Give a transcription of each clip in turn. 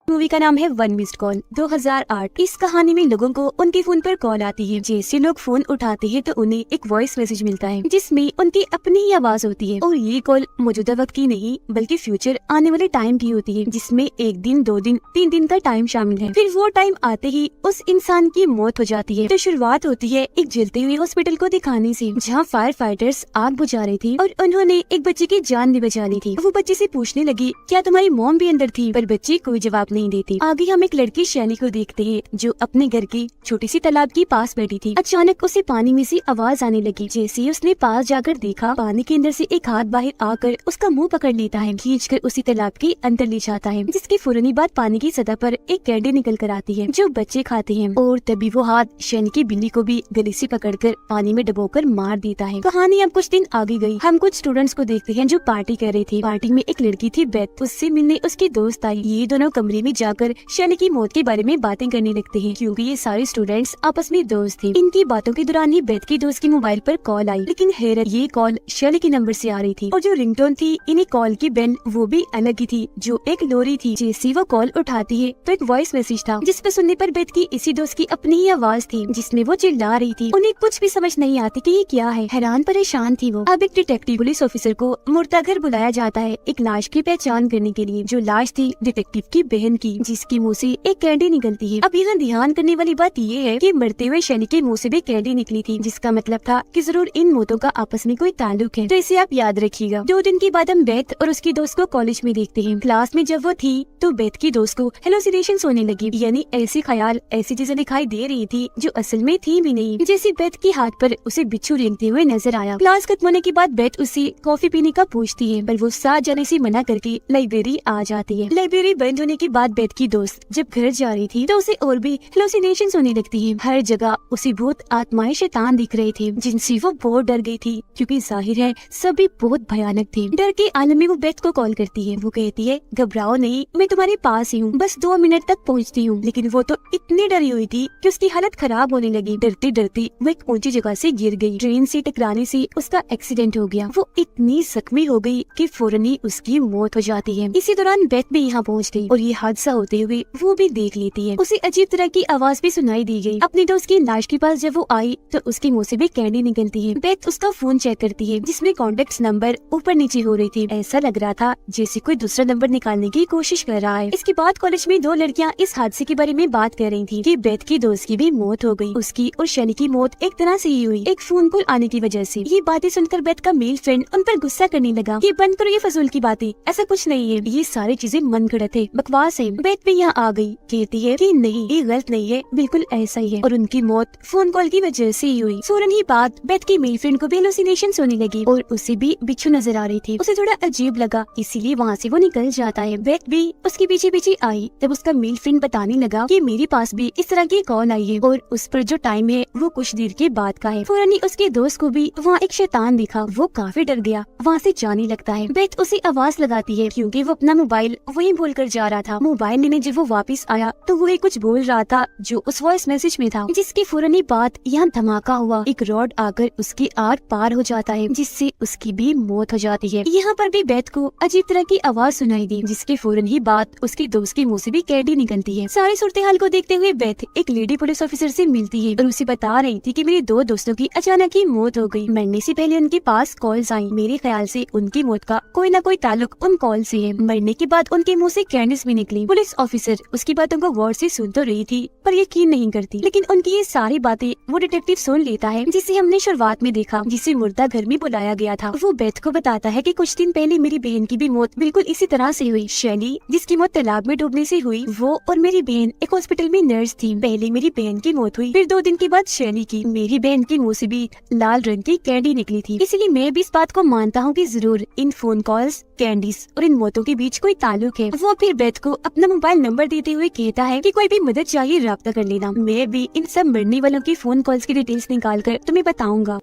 Movie का नाम है वन मिस्ड कॉल 2008। इस कहानी में लोगों को उनके फोन पर कॉल आती है। जैसे लोग फोन उठाते हैं तो उन्हें एक वॉइस मैसेज मिलता है जिसमें उनकी अपनी ही आवाज होती है और ये कॉल मौजूदा वक्त की नहीं बल्कि फ्यूचर आने वाले टाइम की होती है, जिसमें 1 दिन 2 दिन 3 दिन का टाइम शामिल है। फिर वो टाइम आते ही उस इंसान की मौत हो जाती है। तो शुरुआत होती है एक जलते हुए हॉस्पिटल को दिखाने से, जहाँ फायर फाइटर्स आग बुझा रही थी और उन्होंने एक बच्चे की जान भी बचा ली थी। वो बच्चे से पूछने लगी क्या तुम्हारी मॉम भी अंदर थी, पर बच्ची कोई जवाब नहीं देती। आगे हम एक लड़की शैली को देखते हैं जो अपने घर की छोटी सी तालाब के पास बैठी थी। अचानक उसे पानी में से आवाज आने लगी। जैसे ही उसने पास जाकर देखा, पानी के अंदर से एक हाथ बाहर आकर उसका मुंह पकड़ लेता है, खींचकर उसी तालाब के अंदर ले जाता है, जिसके फौरन बाद पानी की सतह पर एक कैंडी निकल कर आती है जो बच्चे खाते हैं और तभी वो हाथ शैली की बिल्ली को भी गले से पकड़कर पानी में डुबोकर मार देता है। कहानी अब कुछ दिन आगे गई। हम कुछ स्टूडेंट्स को देखते हैं जो पार्टी कर रहे थे। पार्टी में एक लड़की थी बेथ, उससे मिलने उसकी दोस्त आई। ये दोनों कमरे में जाकर शैली की मौत के बारे में बातें करने लगते हैं क्योंकि ये सारे स्टूडेंट्स आपस में दोस्त थे। इनकी बातों के दौरान ही बेथ की दोस्त के मोबाइल पर कॉल आई, लेकिन हैरत ये कॉल शैली के नंबर से आ रही थी और जो रिंगटोन थी इन्हें कॉल की बेल वो भी अलग ही थी जो एक लोरी थी। जैसे वो कॉल उठाती है तो एक वॉइस मैसेज था जिस पर सुनने पर बेथ की इसी दोस्त की अपनी ही आवाज थी जिसमें वो चिल्ला रही थी। उन्हें कुछ भी समझ नहीं आती कि ये क्या है, हैरान परेशान थी वो। अब एक डिटेक्टिव पुलिस ऑफिसर को मुर्दा घर बुलाया जाता है एक लाश की पहचान करने के लिए। जो लाश थी डिटेक्टिव की बहन की, जिसकी मुँह से एक कैंडी निकलती है। अब यहाँ ध्यान करने वाली बात ये है कि मरते हुए शैली के मुँह से भी कैंडी निकली थी, जिसका मतलब था कि जरूर इन मौतों का आपस में कोई ताल्लुक है। तो इसे आप याद रखिएगा। 2 दिन के बाद हम बेथ और उसकी दोस्त को कॉलेज में देखते हैं। क्लास में जब वो थी तो बेथ की दोस्त को हेलुसिनेशंस होने लगी, यानी ऐसे ख्याल ऐसी चीजें दिखाई दे रही थी जो असल में थी भी नहीं। जैसे बेथ के हाथ पर उसे बिच्छू रेंगते हुए नजर आया। क्लास खत्म होने के बाद बेथ उसे कॉफी पीने का पूछती है, पर वो साथ जाने से मना करके लाइब्रेरी आ जाती है। लाइब्रेरी बंद होने के बाद बेथ की दोस्त जब घर जा रही थी तो उसे और भी हेलुसिनेशंस होने लगती है। हर जगह उसे भूत आत्माएं शैतान दिख रहे थे जिनसे वो बहुत डर गई थी क्योंकि जाहिर है सभी बहुत भयानक थे। डर के आलम में वो बेथ को कॉल करती है। वो कहती है घबराओ नहीं, मैं तुम्हारे पास ही हूँ, बस 2 मिनट तक पहुँचती हूँ। लेकिन वो तो इतनी डरी हुई थी कि उसकी हालत खराब होने लगी। डरते डरते वो एक ऊंची जगह से गिर गई। ट्रेन से टकराने से उसका एक्सीडेंट हो गया। वो इतनी जख्मी हो गई कि फौरन ही उसकी मौत हो जाती है। इसी दौरान बेथ भी यहाँ पहुँचती और ये हादसा होते हुए वो भी देख लेती है। उसे अजीब तरह की आवाज भी सुनाई दी गई। अपनी दोस्त की लाश के पास जब वो आई तो उसके मुँह से भी कैंडी निकलती है। बेथ उसका फोन चेक करती है जिसमें कॉन्टेक्ट नंबर ऊपर नीचे हो रही थी। ऐसा लग रहा था जैसे कोई दूसरा नंबर निकालने की कोशिश कर रहा है। इसके बाद कॉलेज में 2 लड़कियां इस हादसे के बारे में बात कर रही थी कि बेथ की दोस्त की भी मौत हो गई। उसकी और शैली की मौत एक तरह से ही हुई, एक फोन कॉल आने की वजह से। ये बातें सुनकर बेथ का मेल फ्रेंड उन पर गुस्सा करने लगा कि बंद करो ये फजूल की बातें, ऐसा कुछ नहीं है, ये सारी चीजें मन गढ़ंत है, बकवास है। बेथ भी यहाँ आ गई, कहती है कि नहीं ये गलत नहीं है, बिल्कुल ऐसा ही है और उनकी मौत फोन कॉल की वजह से ही हुई। फौरन ही बात बेथ की मेल फ्रेंड को भी हेलुसिनेशंस होने लगी और उसे भी बिच्छू नजर आ रही थी। उसे थोड़ा अजीब लगा, इसीलिए वहाँ से वो निकल जाता है। बेथ भी उसके पीछे पीछे आई। तब उसका मेल फ्रेंड बताने लगा कि मेरे पास भी इस तरह की कॉल आई है और उस पर जो टाइम है वो कुछ देर के बाद का है। फौरन ही उसके दोस्त को भी वहाँ एक शैतान दिखा। वो काफी डर गया, वहाँ से जाने लगता है। बेथ उसे आवाज लगाती है क्योंकि वो अपना मोबाइल वहीं भूल कर जा रहा था। मोबाइल लेने जब वो वापस आया तो वो कुछ बोल रहा था जो उस वॉइस मैसेज में था, जिसकी फौरन ही बात यहाँ धमाका हुआ। एक रॉड आकर उसके आर पार हो जाता है जिससे उसकी भी मौत हो जाती है। यहाँ पर भी बेथ को अजीब तरह की आवाज सुनाई दी जिसके फौरन ही बात उसके दोस्त के मुँह से भी कैंडी निकलती है। सारी सूरत हाल को देखते हुए बेथ एक लेडी पुलिस ऑफिसर से मिलती है और उसे बता रही थी कि मेरे 2 दोस्तों की अचानक ही मौत हो गई। मरने से पहले उनके पास कॉल्स आई। मेरे ख्याल से उनकी मौत का कोई न कोई ताल्लुक उन कॉल से है। मरने के बाद उनके मुँह से कैंडीज भी निकली। पुलिस ऑफिसर उसकी बातों को गौर से सुन तो रही थी पर यकीन नहीं करती, लेकिन उनकी ये सारी बातें वो डिटेक्टिव सुन लेता है जिसे हमने शुरुआत में देखा, जिसे मुर्दा घर में बुलाया गया था। वो बेथ को बताता है कि कुछ दिन पहले मेरी बहन की भी मौत बिल्कुल इसी तरह से हुई। शैली जिसकी मौत तालाब में डूबने से हुई, वो और मेरी बहन एक हॉस्पिटल में नर्स थी। पहले मेरी बहन की मौत हुई, फिर 2 दिन के बाद शैली की। मेरी बहन की मुँह से भी लाल रंग की कैंडी निकली थी। इसलिए मैं भी इस बात को मानता हूँ कि जरूर इन फोन कॉल्स, कैंडीज और इन मौतों के बीच कोई ताल्लुक है। वो फिर बेथ को अपना मोबाइल नंबर देते हुए कहता है कि कोई भी मदद चाहिए राब्ता कर लेना, मैं भी इन सब मरने वालों की फोन कॉल्स की डिटेल्स निकाल कर तुम्हें बताऊंगा।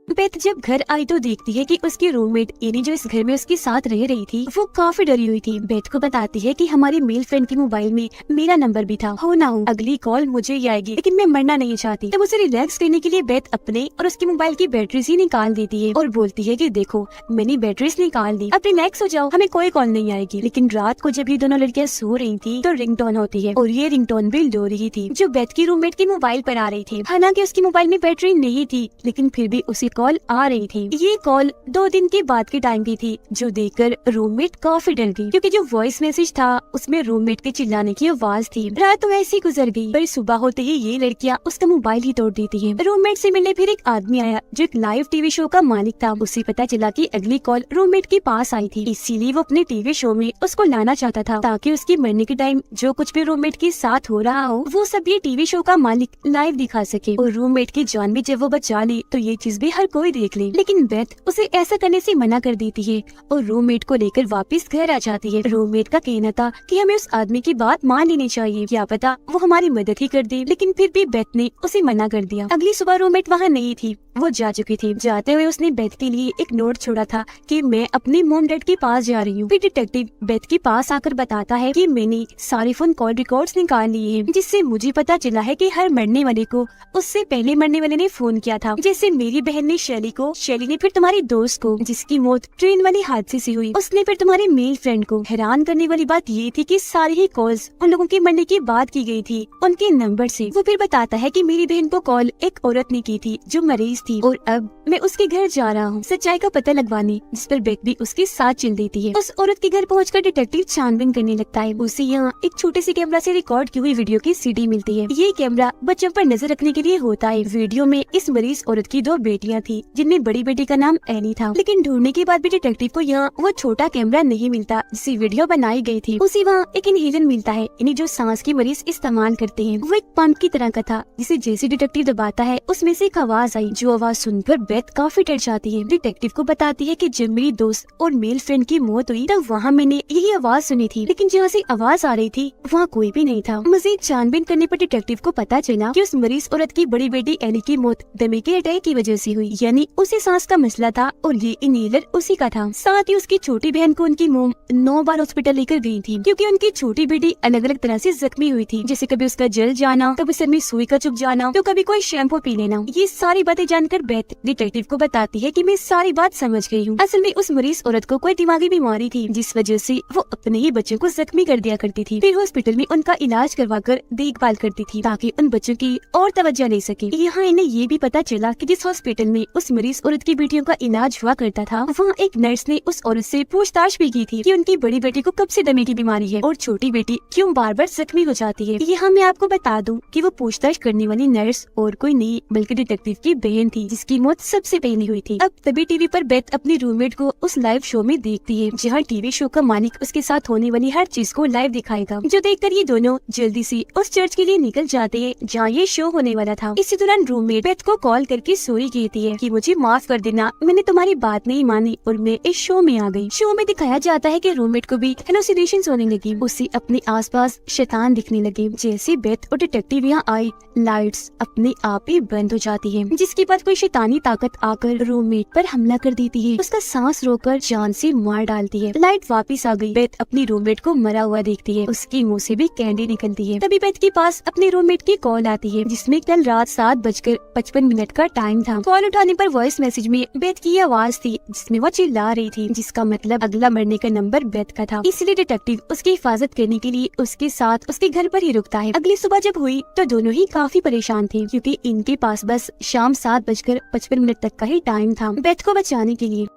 बेथ जब घर आई तो देखती है कि उसकी रूममेट यानी जो इस घर में उसके साथ रह रही थी वो काफी डरी हुई थी। बेथ को बताती है कि हमारी मेल फ्रेंड के मोबाइल में मेरा नंबर भी था, हो ना हो अगली कॉल मुझे ही आएगी, लेकिन मैं मरना नहीं चाहती। तब उसे रिलैक्स करने के लिए बेथ अपने और उसके मोबाइल की बैटरीज ही निकाल देती है और बोलती है कि देखो मैंने बैटरीज निकाल दी, अब रिलैक्स हो जाओ, हमें कोई कॉल नहीं आएगी। लेकिन रात को जब ये दोनों लड़कियां सो रही थी तो रिंगटोन होती है और ये रिंगटोन भी लो रही थी जो बेथ की रूममेट के मोबाइल पर आ रही थी। हालांकि उसके मोबाइल में बैटरी नहीं थी लेकिन फिर भी उसे कॉल आ रही थी। ये कॉल 2 दिन के बाद के टाइम की थी जो देखकर रूममेट काफी डर गई क्योंकि जो वॉइस मैसेज था उसमें रूममेट के चिल्लाने की आवाज थी। रात तो ऐसी गुजर गई पर सुबह होते ही ये लड़कियां उसका मोबाइल ही तोड़ देती है। रूममेट से मिलने फिर एक आदमी आया जो एक लाइव टीवी शो का मालिक था। उसे पता चला कि अगली कॉल रूममेट के पास आई थी, इसीलिए वो अपने टीवी शो में उसको लाना चाहता था ताकि उसकी मरने के टाइम जो कुछ भी रूममेट के साथ हो रहा हो वो सब ये टीवी शो का मालिक लाइव दिखा सके। और रूममेट की जान भी जब वो बचा ली तो ये चीज भी हर कोई देख ले। लेकिन बेथ उसे ऐसा करने से मना कर देती है और रूममेट को लेकर वापस घर आ जाती है। रूममेट का कहना था कि हमें उस आदमी की बात मान लेनी चाहिए, क्या पता वो हमारी मदद ही कर दे, लेकिन फिर भी बेथ ने उसे मना कर दिया। अगली सुबह रूममेट वहाँ नहीं थी, वो जा चुकी थी। जाते हुए उसने बेथ के लिए एक नोट छोड़ा था कि मैं अपने मॉम डैड के पास जा रही हूँ। फिर डिटेक्टिव बेथ के पास आकर बताता है कि मैंने सारे फोन कॉल रिकॉर्ड्स निकाल लिए हैं, जिससे मुझे पता चला है कि हर मरने वाले को उससे पहले मरने वाले ने फोन किया था। जैसे मेरी बहन ने शैली को, शैली ने फिर तुम्हारी दोस्त को जिसकी मौत ट्रेन वाले हादसे से हुई, उसने फिर तुम्हारे मेल फ्रेंड को। हैरान करने वाली बात ये थी कि सारी ही कॉल्स उन लोगों के मरने की बात की गई थी उनके नंबर से। वो फिर बताता है कि मेरी बहन को कॉल एक औरत ने की थी जो मरीज थी और अब मैं उसके घर जा रहा हूँ सच्चाई का पता लगवाने, जिस पर बेथ भी उसके साथ चल देती है। उस औरत के घर पहुंचकर डिटेक्टिव छानबीन करने लगता है। उसे यहाँ एक छोटे से कैमरा से रिकॉर्ड की हुई वीडियो की सीडी मिलती है। ये कैमरा बच्चों पर नजर रखने के लिए होता है। वीडियो में इस मरीज औरत की 2 बेटियां थी जिनमें बड़ी बेटी का नाम एनी था। लेकिन ढूंढने के बाद भी डिटेक्टिव को यहाँ वो छोटा कैमरा नहीं मिलता जिससे वीडियो बनाई गई थी। उसे वहाँ एक इनहेलर मिलता है, यानी जो सांस की मरीज इस्तेमाल करते हैं। वो एक पंप की तरह का था जिसे जैसे डिटेक्टिव दबाता है उसमें से एक आवाज आई। जो आवाज सुनकर बेथ काफी डर जाती है। डिटेक्टिव को बताती है कि जब मेरी दोस्त और मेल फ्रेंड की मौत हुई तब वहाँ मैंने यही आवाज सुनी थी, लेकिन जहाँ से आवाज आ रही थी वहाँ कोई भी नहीं था। मजीद छानबीन करने पर डिटेक्टिव को पता चला कि उस मरीज औरत की बड़ी बेटी एली की मौत दमे के अटैक की वजह से हुई, यानी उसे सांस का मसला था और ये इनहेलर उसी का था। साथ ही उसकी छोटी बहन को उनकी मोम 9 बार हॉस्पिटल लेकर गई थी क्योंकि उनकी छोटी बेटी अलग अलग तरह से जख्मी हुई थी, जैसे कभी उसका जल जाना, कभी सर में सुई का चुभ जाना, तो कभी कोई शैम्पू पी लेना। ये सारी बातें जानकर बेथ डिटेक्टिव को बताती है कि मैं सारी बात समझ गई हूँ। असल में उस मरीज औरत को कोई दिमागी बीमारी थी जिस वजह से वो अपने ही बच्चों को जख्मी कर दिया करती थी। फिर हॉस्पिटल में उनका इलाज करवाकर देखभाल करती थी ताकि उन बच्चों की और तवज्जो ले सके। यहाँ इन्हें ये भी पता चला कि जिस हॉस्पिटल में उस मरीज औरत की बेटियों का इलाज हुआ करता था वहाँ एक नर्स ने उस औरत से पूछताछ भी की थी कि उनकी बड़ी बेटी को कब से दमे की बीमारी है और छोटी बेटी क्यों बार बार जख्मी हो जाती है। यहाँ मैं आपको बता दूं कि वो पूछताछ करने वाली नर्स और कोई नहीं बल्कि डिटेक्टिव की बहन थी जिसकी मौत सबसे पहले हुई थी। अब तभी टीवी पर बेथ अपनी रूममेट को उस लाइव शो में देखती है जहाँ टीवी शो का मालिक उसके साथ होने वाली हर चीज को लाइव दिखाएगा, जो देखकर ये दोनों जल्दी से उस चर्च के लिए निकल जाते हैं जहाँ ये शो होने वाला था। इसी दौरान रूममेट बेथ को कॉल करके सॉरी कहती है कि मुझे माफ कर देना, मैंने तुम्हारी बात नहीं मानी और मैं इस शो में आ गई। शो में दिखाया जाता है कि रूममेट को भी हेलुसिनेशंस होने लगी, उसे अपने आसपास शैतान दिखने लगे। जैसे बेथ और डिटेक्टिव यहाँ आए लाइट्स अपने आप ही बंद हो जाती है, जिसके बाद कोई शैतानी ताकत आकर रूममेट पर हमला कर देती है, उसका सांस रोककर जान से मार डालती है। लाइट वापस आ गई। बेथ अपनी रूममेट को मरा हुआ देखती है, उसके मुंह से भी कैंडी निकलती है। तभी बेथ के पास अपने रूममेट की कॉल आती है जिसमें कल रात 7:55 का टाइम था। कॉल उठाने पर वॉइस मैसेज में बेथ की आवाज थी जिसमें वो चिल्ला रही थी, जिसका मतलब अगला मरने का नंबर बेथ का था। इसलिए डिटेक्टिव उसकी हिफाजत करने के लिए उसके साथ उसके घर पर ही रुकता है। अगली सुबह जब हुई तो दोनों ही काफी परेशान थे क्योंकि इनके पास बस शाम 7:55 तक का ही टाइम था बेथ को बचाने के लिए।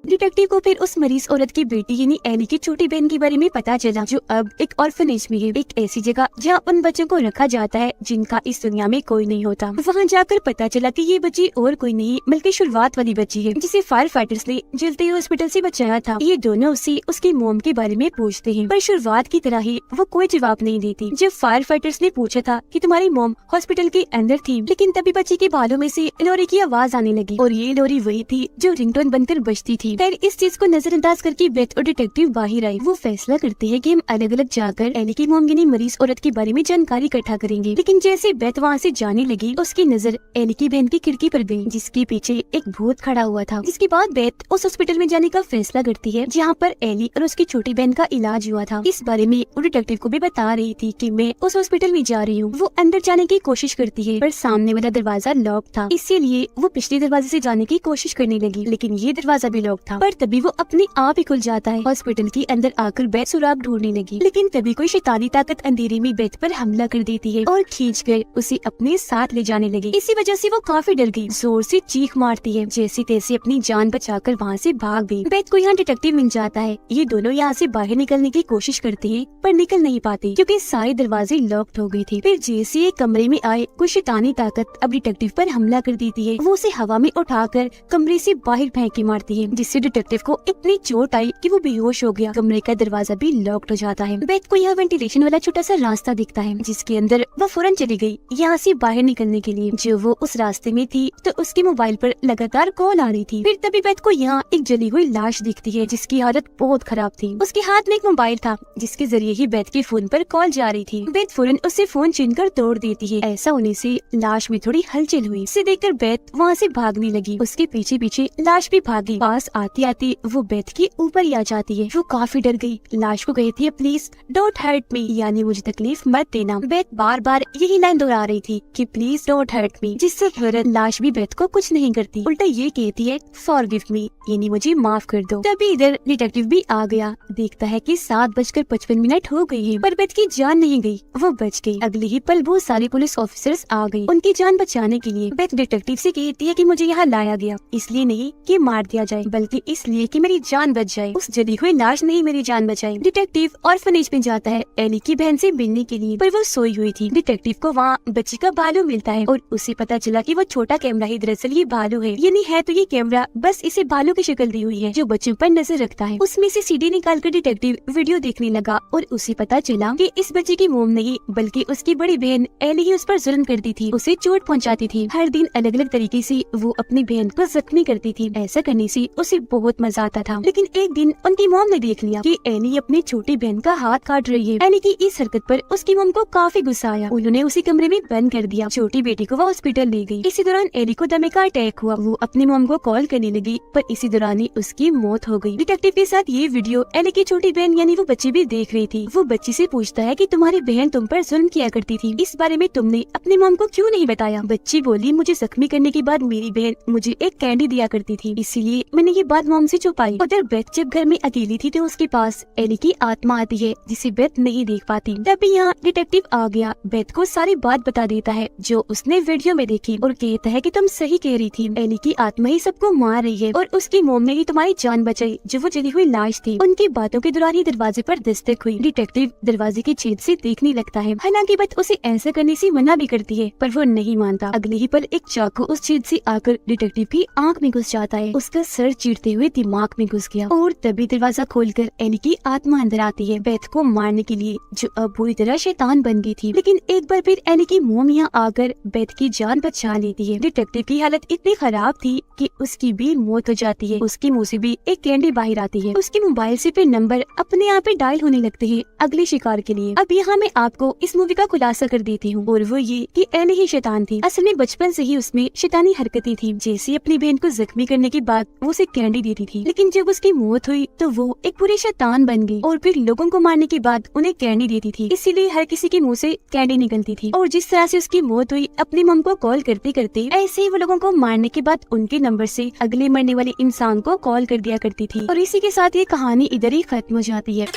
डिटेक्टिव को फिर उस मरीज औरत की बेटी यानी एली की छोटी बहन के बारे में पता चला जो अब एक ऑर्फनेज में है, एक ऐसी जगह जहाँ उन बच्चों को रखा जाता है जिनका इस दुनिया में कोई नहीं होता। वहाँ जाकर पता चला कि ये बच्ची और कोई नहीं बल्कि शुरुआत वाली बच्ची है जिसे फायर फाइटर्स ने जलते हुए हॉस्पिटल से बचाया था। ये दोनों उससे उसकी मोम के बारे में पूछते हैं पर शुरुआत की तरह ही वो कोई जवाब नहीं देती। जब फायर फाइटर्स ने पूछा था कि तुम्हारी मोम हॉस्पिटल के अंदर थी, लेकिन तभी बच्ची के बालों में से लोरी की आवाज आने लगी और ये लोरी वही थी जो रिंगटोन बनकर बजती थी। थी। फिर इस चीज को नजरअंदाज करके बेथ और डिटेक्टिव बाहर आए। वो फैसला करते हैं कि हम अलग अलग जाकर एली की मोमगिनी मरीज औरत के बारे में जानकारी इकट्ठा करेंगे। लेकिन जैसे बेथ वहाँ से जाने लगी, उसकी नजर एली की बहन की खिड़की पर गई, जिसके पीछे एक भूत खड़ा हुआ था। जिसके बाद बेथ उस हॉस्पिटल में जाने का फैसला करती है जहाँ पर एली और उसकी छोटी बहन का इलाज हुआ था। इस बारे में वो डिटेक्टिव को भी बता रही थी कि मैं उस हॉस्पिटल में जा रही हूँ। वो अंदर जाने की कोशिश करती है पर सामने वाला दरवाजा लॉक था, इसीलिए वो पिछले दरवाजे से जाने की कोशिश करने लगी, लेकिन ये दरवाजा भी लॉक था। पर तभी वो अपने आप ही खुल जाता है। हॉस्पिटल के अंदर आकर बेथ सुराग ढूंढने लगी, लेकिन तभी कोई शैतानी ताकत अंधेरे में बेथ पर हमला कर देती है और खींचकर उसे अपने साथ ले जाने लगी। इसी वजह से वो काफी डर गई, जोर से चीख मारती है, जैसे तैसे अपनी जान बचाकर वहाँ से भाग गई। बेथ को यहाँ डिटेक्टिव मिल जाता है। ये दोनों यहाँ से बाहर निकलने की कोशिश करते हैं पर निकल नहीं पाते क्योंकि सारे दरवाजे लॉक्ड हो गए थे। फिर जैसे एक कमरे में आए, कुछ शैतानी ताकत अब डिटेक्टिव पर हमला कर देती है। वो उसे हवा में उठाकर कमरे से बाहर फेंक के मारती है, जिससे डिटेक्टिव को इतनी चोट आई कि वो बेहोश हो गया। कमरे का दरवाजा भी लॉक्ड हो जाता है। बेथ को यहाँ वेंटिलेशन वाला छोटा सा रास्ता दिखता है, जिसके अंदर वो फौरन चली गई यहाँ से बाहर निकलने के लिए। जो वो उस रास्ते में थी तो उसके मोबाइल पर लगातार कॉल आ रही थी। फिर तभी बेथ को यहाँ एक जली हुई लाश दिखती है, जिसकी हालत बहुत खराब थी। उसके हाथ में एक मोबाइल था, जिसके जरिए ही बेथ के फोन पर कॉल जा रही थी। बेथ फौरन उससे फोन छीनकर तोड़ देती है। ऐसा होने से लाश में थोड़ी हलचल हुई। इसे देखकर बेथ वहाँ से भागने लगी। उसके पीछे पीछे लाश भी भागी। पास आती आती वो बेथ के ऊपर ही आ जाती है। वो काफी डर गई। लाश को कहती है, प्लीज डोंट हर्ट मी, यानी मुझे तकलीफ मत देना। बेथ बार बार यही लाइन दोहरा रही थी कि प्लीज डोंट हर्ट मी, जिससे फौरन लाश भी बेथ को कुछ नहीं करती, उल्टा ये कहती है फॉरगिव मी, यानी मुझे माफ कर दो। तभी इधर डिटेक्टिव भी आ गया। देखता है कि 7:55 हो गई है, पर बेथ की जान नहीं गई, वो बच गई। अगले ही पल बहुत सारे पुलिस ऑफिसर्स आ गए उनकी जान बचाने के लिए। बेथ डिटेक्टिव से कहती है कि मुझे यहाँ लाया गया इसलिए नहीं कि मार दिया जाए, बल्कि इसलिए कि मेरी जान बच जाए। उस जली हुई लाश ने ही मेरी जान बचाई। डिटेक्टिव ऑर्फनेज में जाता है एली की बहन से मिलने के लिए, पर वो सोई हुई थी। डिटेक्टिव को वहाँ बच्ची का भालू मिलता है और उसे पता चला कि वो छोटा कैमरा ही दरअसल ये भालू है। यानी है तो ये कैमरा, बस इसे भालू की शक्ल दी हुई है जो बच्चों पर नजर रखता है। उसमें से सीडी निकालकर डिटेक्टिव वीडियो देखने लगा और उसे पता चला कि इस बच्चे की मोम नहीं बल्कि उसकी बड़ी बहन एली ही उस पर जुल्म करती थी, उसे चोट पहुंचाती थी। हर दिन अलग अलग तरीके से वो अपनी बहन को जख्मी करती थी। ऐसा करने से उसे बहुत मजा आता था। लेकिन एक दिन उनकी मोम ने देख लिया कि एली अपनी छोटी बहन का हाथ काट रही है। एली की इस हरकत पर उसकी मोम को काफी गुस्सा आया। उन्होंने उसी कमरे में बंद कर दिया। छोटी बेटी को वो हॉस्पिटल ले गई। इसी दौरान एली को दमे का अटैक हुआ। वो अपनी मोम को कॉल करने लगी, पर इसी दौरान ही उसकी मौत हो गई। डिटेक्टिव के साथ ये वीडियो एली की छोटी बहन यानी वो बच्ची भी देख रही थी। वो बच्ची से पूछता है कि तुम्हारी बहन तुम पर जुल्म किया करती थी, इस बारे में तुमने अपनी मोम को क्यों नहीं बताया? बच्ची बोली, मुझे जख्मी करने के बाद मेरी बहन मुझे एक कैंडी दिया करती थी, इसीलिए मैंने ये बात मोम से छुपाई। उधर बेथ जब घर में अकेली थी तो उसके पास एली की आत्मा आती है, जिसे बेथ नहीं देख पाती। तभी यहाँ डिटेक्टिव आ गया। बेथ को सारी बात बता देता है जो उसने वीडियो में देखी और कहता है कि तुम सही कह रही थी, एली की आत्मा ही सबको मार रही है और उसकी मोम ने ही तुम्हारी जान बचाई जो वो जली हुई लाश थी। उनकी बातों के दौरान ही दरवाजे पर दस्तक हुई। डिटेक्टिव दरवाजे की छेद से देखने लगता है। हालांकि बेथ उसे ऐसा करने से मना भी करती है, पर वो नहीं मानता। अगले ही पल एक चाकू उस छेद से आकर डिटेक्टिव की आंख में घुस जाता है। उसका सर चीरते हुए दिमाग में घुस गया और तभी दरवाजा खोलकर एली की आत्मा अंदर आती है बेथ को मारने के लिए, जो अब पूरी तरह शैतान बन गई थी। लेकिन एक बार फिर एली की मोम यहाँ आकर बेथ की जान बचा लेती है। डिटेक्टिव की हालत इतनी खराब थी कि उसकी भी मौत हो जाती है। उसके मुंह से भी एक कैंडी बाहर आती है। उसके मोबाइल से फिर नंबर अपने आप ही डायल होने लगते हैं अगले शिकार के लिए। अब यहाँ मैं आपको इस मूवी का खुलासा कर देती हूँ, और वो ये कि एली ही शैतान थी। असल में बचपन से ही उसमें शैतानी हरकतें थी। जैसे अपनी बहन को जख्मी करने के बाद वो उसे कैंडी देती थी, लेकिन जब उसकी मौत हुई तो वो एक पूरी शैतान बन गई और फिर लोगों को मारने के बाद उन्हें कैंडी देती थी। इसीलिए हर किसी के मुंह से कैंडी निकलती थी। और जिस तरह से उसकी मौत हुई, अपनी मम को कॉल करते करते ऐसे ही वो लोगों को मारने के बाद उनके नंबर से अगले मरने वाले इंसान को कॉल कर दिया करती थी। और इसी के साथ ये कहानी इधर ही खत्म हो जाती है।